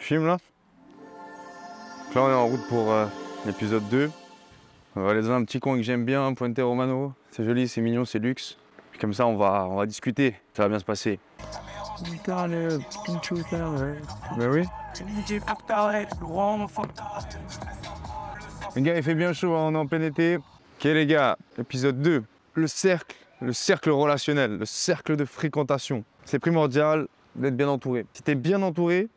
Tu filmes là? Donc là on est en route pour l'épisode 2. On va aller dans un petit coin que j'aime bien, Puente Romano. C'est joli, c'est mignon, c'est luxe. Puis comme ça on va discuter, ça va bien se passer. Ben oui. Les gars, il fait bien chaud, hein, on est en plein été. Ok les gars, épisode 2. Le cercle relationnel, le cercle de fréquentation. C'est primordial d'être bien entouré. Si tu es bien entouré,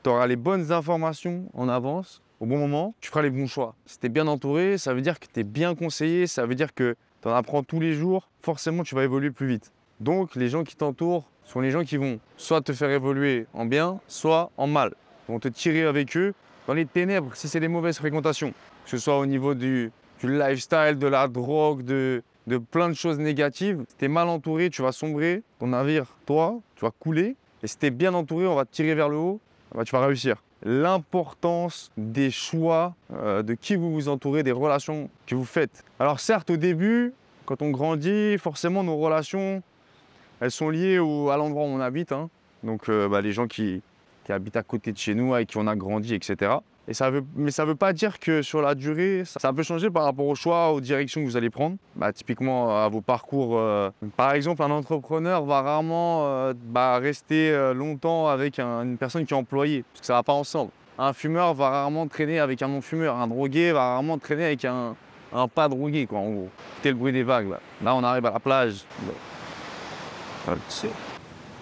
tu auras les bonnes informations en avance, au bon moment, tu feras les bons choix. Si tu es bien entouré, ça veut dire que tu es bien conseillé, ça veut dire que tu en apprends tous les jours, forcément tu vas évoluer plus vite. Donc les gens qui t'entourent sont les gens qui vont soit te faire évoluer en bien, soit en mal. Ils vont te tirer avec eux dans les ténèbres si c'est des mauvaises fréquentations. Que ce soit au niveau du lifestyle, de la drogue, de plein de choses négatives. Si tu es mal entouré, tu vas sombrer. Ton navire, toi, tu vas couler. Et si tu es bien entouré, on va te tirer vers le haut. Bah, tu vas réussir. L'importance des choix, de qui vous vous entourez, des relations que vous faites. Alors certes, au début, quand on grandit, forcément nos relations, elles sont liées à l'endroit où on habite. Hein. Donc les gens qui habitent à côté de chez nous, avec qui on a grandi, etc. Mais ça veut pas dire que sur la durée, ça peut changer par rapport aux choix, aux directions que vous allez prendre. Typiquement, à vos parcours. Par exemple, un entrepreneur va rarement rester longtemps avec une personne qui est employée, parce que ça va pas ensemble. Un fumeur va rarement traîner avec un non-fumeur. Un drogué va rarement traîner avec un pas drogué, quoi, en gros. Écoutez le bruit des vagues, là. Là, on arrive à la plage.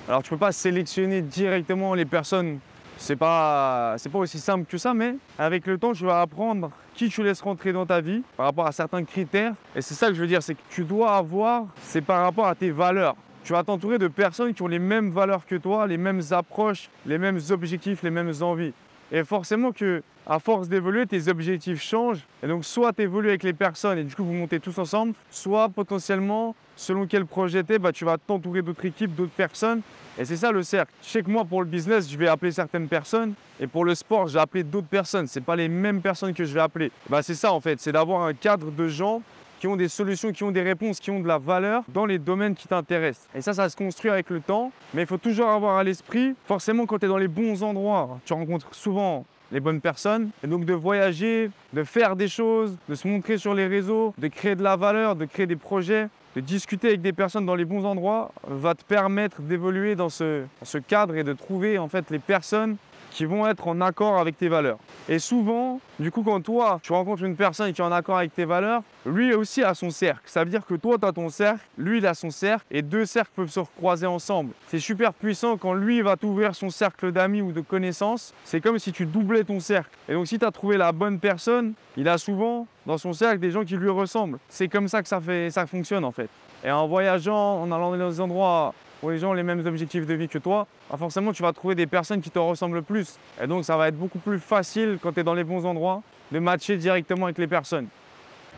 Alors, tu peux pas sélectionner directement les personnes. C'est pas aussi simple que ça, mais avec le temps, tu vas apprendre qui tu laisses rentrer dans ta vie par rapport à certains critères. Et c'est ça que je veux dire, c'est que tu dois avoir, c'est par rapport à tes valeurs. Tu vas t'entourer de personnes qui ont les mêmes valeurs que toi, les mêmes approches, les mêmes objectifs, les mêmes envies. Et forcément que, à force d'évoluer, tes objectifs changent. Et donc, soit tu évolues avec les personnes et du coup, vous montez tous ensemble, soit potentiellement, selon quel projet tu es, tu vas t'entourer d'autres équipes, d'autres personnes. Et c'est ça le cercle. Je sais que moi, pour le business, je vais appeler certaines personnes. Et pour le sport, je vais appeler d'autres personnes. Ce n'est pas les mêmes personnes que je vais appeler. C'est ça, en fait. C'est d'avoir un cadre de gens qui ont des solutions, qui ont des réponses, qui ont de la valeur dans les domaines qui t'intéressent. Et ça se construit avec le temps. Mais il faut toujours avoir à l'esprit, forcément, quand tu es dans les bons endroits, tu rencontres souvent les bonnes personnes. Et donc de voyager, de faire des choses, de se montrer sur les réseaux, de créer de la valeur, de créer des projets, de discuter avec des personnes dans les bons endroits va te permettre d'évoluer dans ce cadre et de trouver en fait les personnes qui vont être en accord avec tes valeurs. Et souvent, du coup, quand toi, tu rencontres une personne qui est en accord avec tes valeurs, lui aussi a son cercle. Ça veut dire que toi, tu as ton cercle, lui, il a son cercle, et deux cercles peuvent se recroiser ensemble. C'est super puissant quand lui va t'ouvrir son cercle d'amis ou de connaissances. C'est comme si tu doublais ton cercle. Et donc, si tu as trouvé la bonne personne, il a souvent dans son cercle des gens qui lui ressemblent. C'est comme ça que ça fonctionne, en fait. Et en voyageant, en allant dans des endroits où les gens ont les mêmes objectifs de vie que toi, forcément tu vas trouver des personnes qui te ressemblent plus. Et donc ça va être beaucoup plus facile quand tu es dans les bons endroits de matcher directement avec les personnes.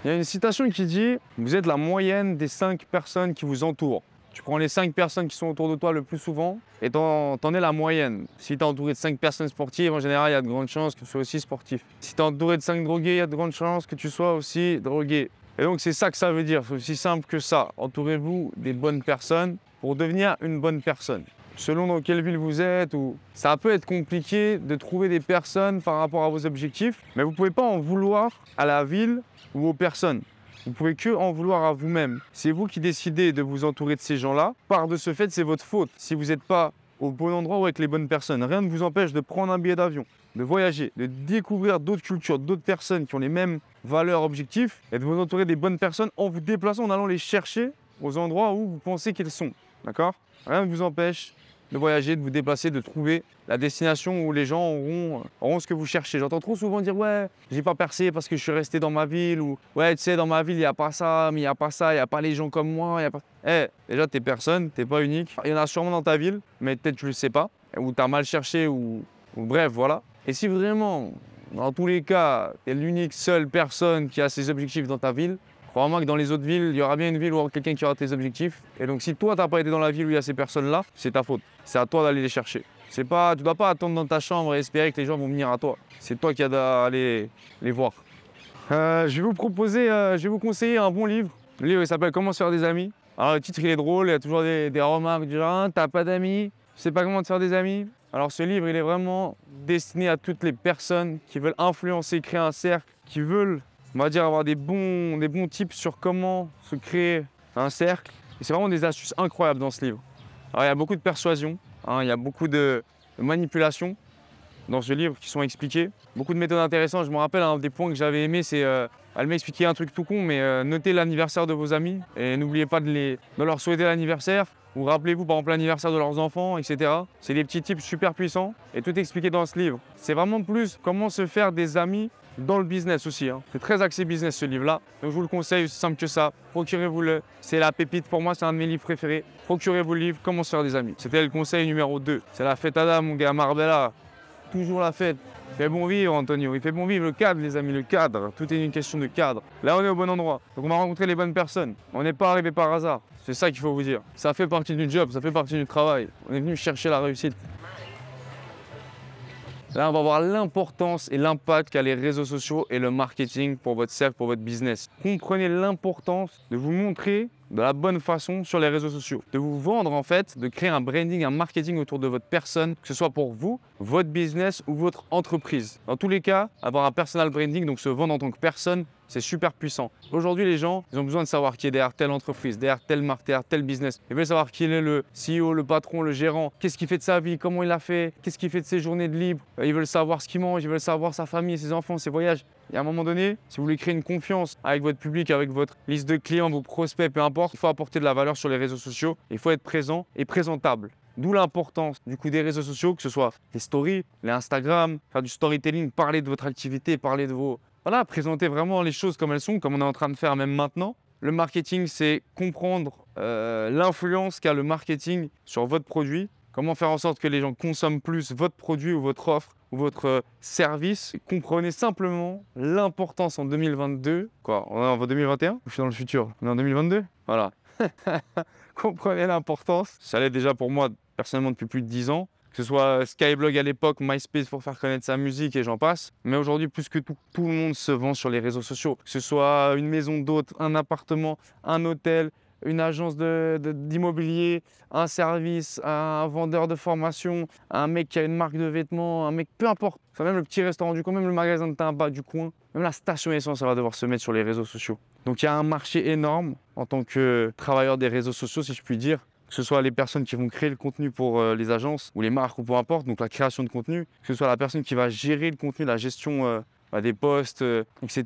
Il y a une citation qui dit « Vous êtes la moyenne des 5 personnes qui vous entourent ». Tu prends les 5 personnes qui sont autour de toi le plus souvent et t'en es la moyenne. Si tu es entouré de 5 personnes sportives, en général, il y a de grandes chances que tu sois aussi sportif. Si tu es entouré de 5 drogués, il y a de grandes chances que tu sois aussi drogué. Et donc c'est ça que ça veut dire, c'est aussi simple que ça. Entourez-vous des bonnes personnes pour devenir une bonne personne. Selon dans quelle ville vous êtes, ça peut être compliqué de trouver des personnes par rapport à vos objectifs, mais vous ne pouvez pas en vouloir à la ville ou aux personnes. Vous ne pouvez que en vouloir à vous-même. C'est vous qui décidez de vous entourer de ces gens-là. Par de ce fait, c'est votre faute. Si vous n'êtes pas au bon endroit ou avec les bonnes personnes, rien ne vous empêche de prendre un billet d'avion, de voyager, de découvrir d'autres cultures, d'autres personnes qui ont les mêmes valeurs, objectifs, et de vous entourer des bonnes personnes en vous déplaçant, en allant les chercher aux endroits où vous pensez qu'elles sont. D'accord? Rien ne vous empêche de voyager, de vous déplacer, de trouver la destination où les gens auront ce que vous cherchez. J'entends trop souvent dire « Ouais, j'ai pas percé parce que je suis resté dans ma ville » ou « Ouais, tu sais, dans ma ville, il n'y a pas ça, mais il n'y a pas ça, il n'y a pas les gens comme moi. » Déjà, t'es personne, t'es pas unique. Il y en a sûrement dans ta ville, mais peut-être tu le sais pas, ou t'as mal cherché, ou bref, voilà. Et si vraiment, dans tous les cas, t'es l'unique seule personne qui a ses objectifs dans ta ville, crois-moi que dans les autres villes, il y aura bien une ville où il y aura quelqu'un qui aura tes objectifs. Et donc si toi, tu n'as pas été dans la ville où il y a ces personnes-là, c'est ta faute. C'est à toi d'aller les chercher. Tu ne dois pas attendre dans ta chambre et espérer que les gens vont venir à toi. C'est toi qui as d'aller les voir. Je vais vous conseiller un bon livre. Le livre, il s'appelle « Comment se faire des amis ». Alors le titre, il est drôle, il y a toujours des remarques du genre « T'as pas d'amis, tu sais pas comment te faire des amis ». Alors ce livre, il est vraiment destiné à toutes les personnes qui veulent influencer, créer un cercle, qui veulent, on va dire, avoir des bons tips sur comment se créer un cercle. Et c'est vraiment des astuces incroyables dans ce livre. Alors il y a beaucoup de persuasion, hein, il y a beaucoup de manipulation dans ce livre qui sont expliqués. Beaucoup de méthodes intéressantes. Je me rappelle, un des points que j'avais aimé, c'est elle m'a expliqué un truc tout con, mais notez l'anniversaire de vos amis et n'oubliez pas de leur souhaiter l'anniversaire. Ou rappelez-vous par exemple l'anniversaire de leurs enfants, etc. C'est des petits tips super puissants et tout est expliqué dans ce livre. C'est vraiment plus comment se faire des amis dans le business aussi. Hein. C'est très axé business ce livre-là. Donc je vous le conseille, aussi simple que ça. Procurez-vous-le. C'est la pépite pour moi, c'est un de mes livres préférés. Procurez-vous le livre, comment se faire des amis. C'était le conseil numéro 2. C'est la fête Adam, mon gars, Marbella. Toujours la fête. Il fait bon vivre, Antonio. Il fait bon vivre le cadre, les amis, le cadre. Tout est une question de cadre. Là, on est au bon endroit. Donc, on a rencontré les bonnes personnes. On n'est pas arrivé par hasard. C'est ça qu'il faut vous dire. Ça fait partie du job, ça fait partie du travail. On est venu chercher la réussite. Là, on va voir l'importance et l'impact qu'a les réseaux sociaux et le marketing pour votre cercle, pour votre business. Comprenez l'importance de vous montrer de la bonne façon sur les réseaux sociaux. De vous vendre en fait, de créer un branding, un marketing autour de votre personne, que ce soit pour vous, votre business ou votre entreprise. Dans tous les cas, avoir un personal branding, donc se vendre en tant que personne, c'est super puissant. Aujourd'hui, les gens, ils ont besoin de savoir qui est derrière telle entreprise, derrière telle marque, derrière tel business. Ils veulent savoir qui est le CEO, le patron, le gérant, qu'est-ce qu'il fait de sa vie, comment il a fait, qu'est-ce qu'il fait de ses journées de libre. Ils veulent savoir ce qu'il mange, ils veulent savoir sa famille, ses enfants, ses voyages. Et à un moment donné, si vous voulez créer une confiance avec votre public, avec votre liste de clients, vos prospects, peu importe, il faut apporter de la valeur sur les réseaux sociaux. Il faut être présent et présentable. D'où l'importance du coup des réseaux sociaux, que ce soit les stories, les Instagram, faire du storytelling, parler de votre activité, parler de vos... Voilà, présenter vraiment les choses comme elles sont, comme on est en train de faire même maintenant. Le marketing, c'est comprendre l'influence qu'a le marketing sur votre produit. Comment faire en sorte que les gens consomment plus votre produit ou votre offre ou votre service. Comprenez simplement l'importance en 2022. Quoi, on est en 2021 ? Je suis dans le futur. On est en 2022 ? Voilà. Comprenez l'importance. Ça l'est déjà pour moi personnellement depuis plus de 10 ans. Que ce soit Skyblog à l'époque, MySpace pour faire connaître sa musique et j'en passe. Mais aujourd'hui, plus que tout, tout le monde se vend sur les réseaux sociaux. Que ce soit une maison d'hôte, un appartement, un hôtel, une agence d'immobilier, un service, un vendeur de formation, un mec qui a une marque de vêtements, un mec, peu importe. Enfin, même le petit restaurant du coin, même le magasin de tabac du coin, même la station essence, ça va devoir se mettre sur les réseaux sociaux. Donc il y a un marché énorme en tant que travailleur des réseaux sociaux, si je puis dire. Que ce soit les personnes qui vont créer le contenu pour les agences ou les marques ou peu importe, donc la création de contenu, que ce soit la personne qui va gérer le contenu, la gestion des posts, etc.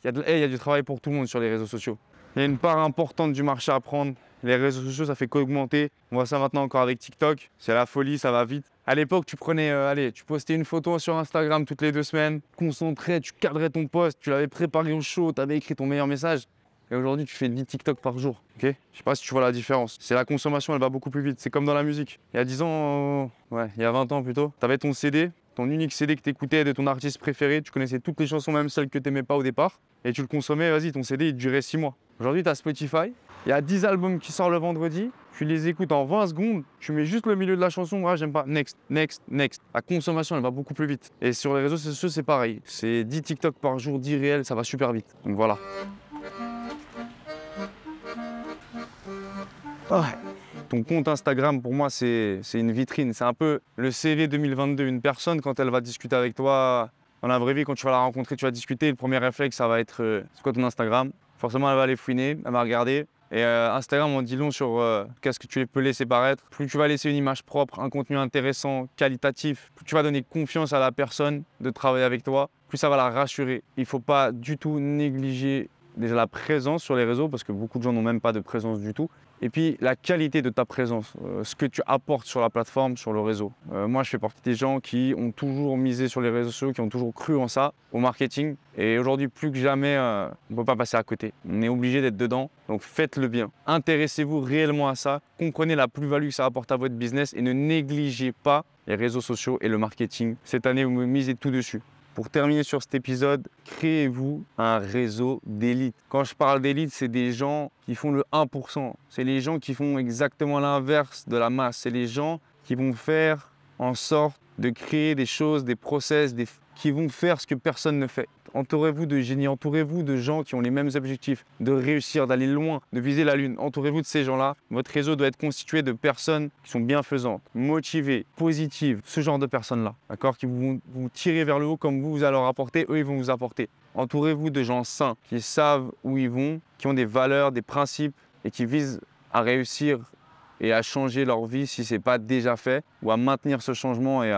Il y a du travail pour tout le monde sur les réseaux sociaux. Il y a une part importante du marché à prendre. Les réseaux sociaux, ça fait qu'augmenter. On voit ça maintenant encore avec TikTok. C'est la folie, ça va vite. À l'époque, tu prenais, tu postais une photo sur Instagram toutes les 2 semaines, concentré, tu cadrais ton post, tu l'avais préparé au chaud, tu avais écrit ton meilleur message. Et aujourd'hui, tu fais 10 TikTok par jour. Okay, je sais pas si tu vois la différence. C'est la consommation, elle va beaucoup plus vite. C'est comme dans la musique. Il y a 10 ans, il y a 20 ans plutôt, tu avais ton CD, ton unique CD que tu écoutais de ton artiste préféré. Tu connaissais toutes les chansons, même celles que tu n'aimais pas au départ. Et tu le consommais, vas-y, ton CD, il durait 6 mois. Aujourd'hui, tu as Spotify. Il y a 10 albums qui sortent le vendredi. Tu les écoutes en 20 secondes. Tu mets juste le milieu de la chanson. J'aime pas. Next, next, next. La consommation, elle va beaucoup plus vite. Et sur les réseaux sociaux, c'est pareil. C'est 10 TikTok par jour, 10 réels, ça va super vite. Donc voilà. Ton compte Instagram, pour moi, c'est une vitrine. C'est un peu le CV 2022. Une personne, quand elle va discuter avec toi dans la vraie vie, quand tu vas la rencontrer, tu vas discuter, le premier réflexe, ça va être c'est quoi ton Instagram? Forcément, elle va aller fouiner, elle va regarder. Et Instagram, on dit long sur qu'est-ce que tu peux laisser paraître. Plus tu vas laisser une image propre, un contenu intéressant, qualitatif, plus tu vas donner confiance à la personne de travailler avec toi, plus ça va la rassurer. Il ne faut pas du tout négliger déjà la présence sur les réseaux, parce que beaucoup de gens n'ont même pas de présence du tout. Et puis la qualité de ta présence, ce que tu apportes sur la plateforme, sur le réseau. Moi, je fais partie des gens qui ont toujours misé sur les réseaux sociaux, qui ont toujours cru en ça, au marketing. Et aujourd'hui, plus que jamais, on ne peut pas passer à côté. On est obligé d'être dedans, donc faites-le bien. Intéressez-vous réellement à ça, comprenez la plus-value que ça apporte à votre business et ne négligez pas les réseaux sociaux et le marketing. Cette année, vous me misez tout dessus. Pour terminer sur cet épisode, créez-vous un réseau d'élite. Quand je parle d'élite, c'est des gens qui font le 1%. C'est les gens qui font exactement l'inverse de la masse. C'est les gens qui vont faire en sorte de créer des choses, des process, qui vont faire ce que personne ne fait. Entourez-vous de génies, entourez-vous de gens qui ont les mêmes objectifs, de réussir, d'aller loin, de viser la lune. Entourez-vous de ces gens-là. Votre réseau doit être constitué de personnes qui sont bienfaisantes, motivées, positives, ce genre de personnes-là, d'accord, qui vont vous tirer vers le haut comme vous allez leur apporter, eux, ils vont vous apporter. Entourez-vous de gens sains, qui savent où ils vont, qui ont des valeurs, des principes et qui visent à réussir et à changer leur vie si ce n'est pas déjà fait, ou à maintenir ce changement. Il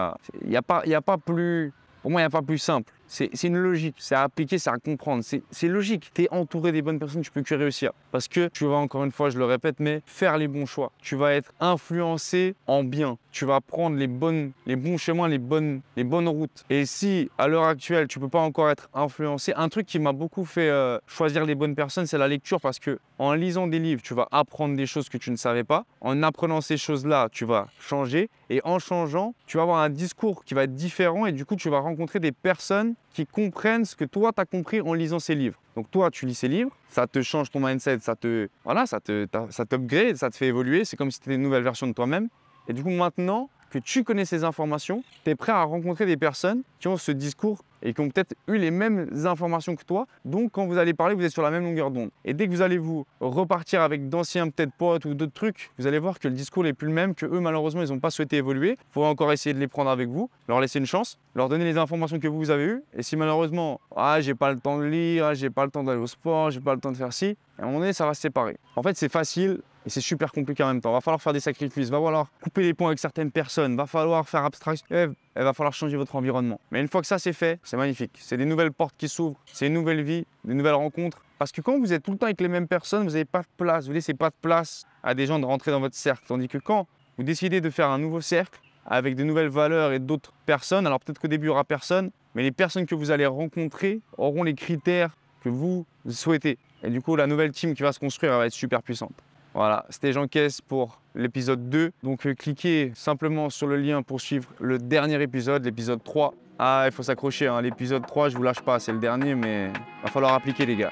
n'y a pas plus... Pour moi, il n'y a pas plus simple. C'est une logique, c'est à appliquer, c'est à comprendre. C'est logique. Tu es entouré des bonnes personnes, tu peux que réussir. Parce que tu vas, encore une fois, je le répète, mais faire les bons choix. Tu vas être influencé en bien. Tu vas prendre les bons chemins, les bonnes routes. Et si, à l'heure actuelle, tu ne peux pas encore être influencé, un truc qui m'a beaucoup fait choisir les bonnes personnes, c'est la lecture. Parce que en lisant des livres, tu vas apprendre des choses que tu ne savais pas. En apprenant ces choses-là, tu vas changer. Et en changeant, tu vas avoir un discours qui va être différent. Et du coup, tu vas rencontrer des personnes qui comprennent ce que toi, tu as compris en lisant ces livres. Donc toi, tu lis ces livres, ça te change ton mindset, ça t'upgrade, ça te fait évoluer. C'est comme si tu étais une nouvelle version de toi-même. Et du coup, maintenant que tu connais ces informations, tu es prêt à rencontrer des personnes qui ont ce discours et qui ont peut-être eu les mêmes informations que toi. Donc, quand vous allez parler, vous êtes sur la même longueur d'onde. Et dès que vous allez vous repartir avec d'anciens peut-être potes ou d'autres trucs, vous allez voir que le discours n'est plus le même, que eux, malheureusement, ils n'ont pas souhaité évoluer. Il faut encore essayer de les prendre avec vous, leur laisser une chance, leur donner les informations que vous avez eues. Et si malheureusement, j'ai pas le temps de lire, j'ai pas le temps d'aller au sport, j'ai pas le temps de faire ci, à un moment donné, ça va se séparer. En fait, c'est facile. Et c'est super compliqué en même temps. Il va falloir faire des sacrifices, il va falloir couper les ponts avec certaines personnes, il va falloir faire abstraction, il va falloir changer votre environnement. Mais une fois que ça c'est fait, c'est magnifique. C'est des nouvelles portes qui s'ouvrent, c'est une nouvelle vie, des nouvelles rencontres. Parce que quand vous êtes tout le temps avec les mêmes personnes, vous n'avez pas de place, vous ne laissez pas de place à des gens de rentrer dans votre cercle. Tandis que quand vous décidez de faire un nouveau cercle avec de nouvelles valeurs et d'autres personnes, alors peut-être qu'au début il n'y aura personne, mais les personnes que vous allez rencontrer auront les critères que vous souhaitez. Et du coup, la nouvelle team qui va se construire, elle va être super puissante. Voilà, c'était Jean Caisse pour l'épisode 2. Donc cliquez simplement sur le lien pour suivre le dernier épisode, l'épisode 3. Ah, il faut s'accrocher, hein. L'épisode 3, je vous lâche pas, c'est le dernier, mais il va falloir appliquer les gars.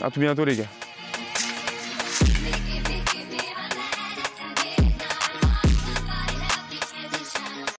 À tout bientôt les gars.